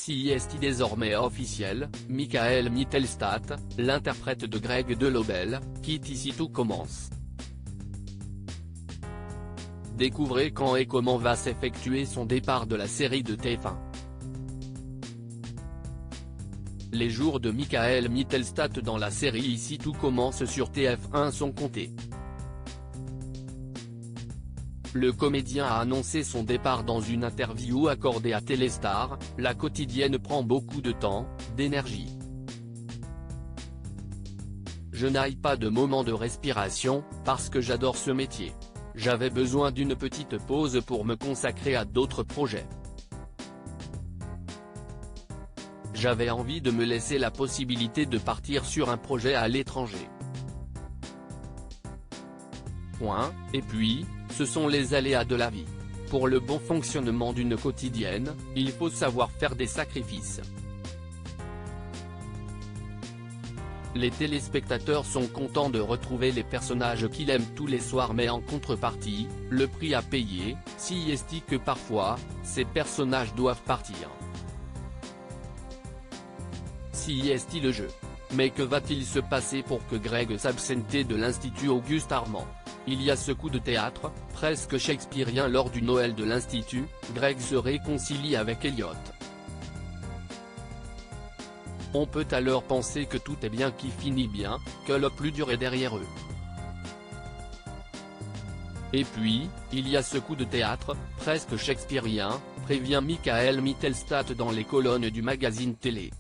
Si est désormais officiel, Michael Mittelstadt, l'interprète de Greg Delobel, quitte Ici tout commence. Découvrez quand et comment va s'effectuer son départ de la série de TF1. Les jours de Michael Mittelstadt dans la série Ici tout commence sur TF1 sont comptés. Le comédien a annoncé son départ dans une interview accordée à Téléstar. La quotidienne prend beaucoup de temps, d'énergie. Je n'aille pas de moment de respiration, parce que j'adore ce métier. J'avais besoin d'une petite pause pour me consacrer à d'autres projets. J'avais envie de me laisser la possibilité de partir sur un projet à l'étranger. Et puis, ce sont les aléas de la vie. Pour le bon fonctionnement d'une quotidienne, il faut savoir faire des sacrifices. Les téléspectateurs sont contents de retrouver les personnages qu'ils aiment tous les soirs, mais en contrepartie, le prix à payer, si est que parfois, ces personnages doivent partir. Si est le jeu. Mais que va-t-il se passer pour que Greg s'absente de l'Institut Auguste Armand? Il y a ce coup de théâtre, presque shakespearien lors du Noël de l'Institut. Greg se réconcilie avec Elliot. On peut alors penser que tout est bien qui finit bien, que le plus dur est derrière eux. Et puis, il y a ce coup de théâtre, presque shakespearien, prévient Michael Mittelstadt dans les colonnes du magazine télé.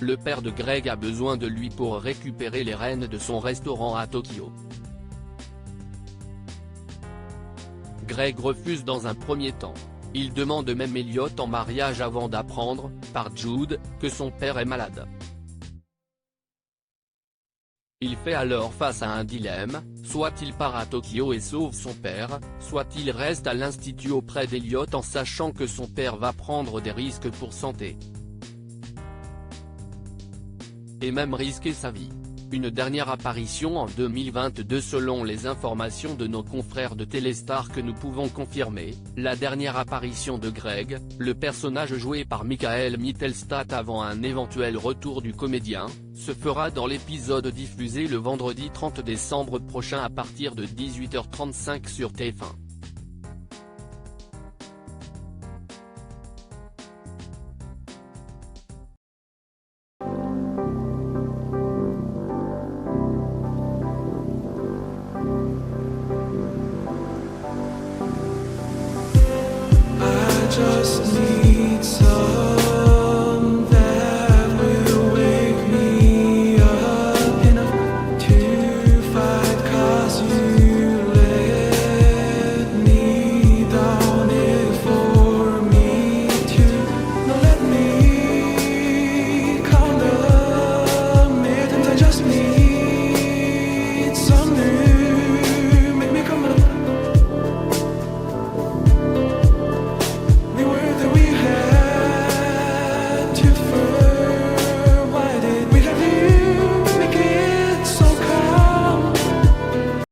Le père de Greg a besoin de lui pour récupérer les rênes de son restaurant à Tokyo. Greg refuse dans un premier temps. Il demande même Elliot en mariage avant d'apprendre, par Jude, que son père est malade. Il fait alors face à un dilemme, soit il part à Tokyo et sauve son père, soit il reste à l'Institut auprès d'Elliot en sachant que son père va prendre des risques pour santé. Et même risquer sa vie. Une dernière apparition en 2022 selon les informations de nos confrères de Téléstar que nous pouvons confirmer. La dernière apparition de Greg, le personnage joué par Michael Mittelstadt avant un éventuel retour du comédien, se fera dans l'épisode diffusé le vendredi 30 décembre prochain à partir de 18h35 sur TF1.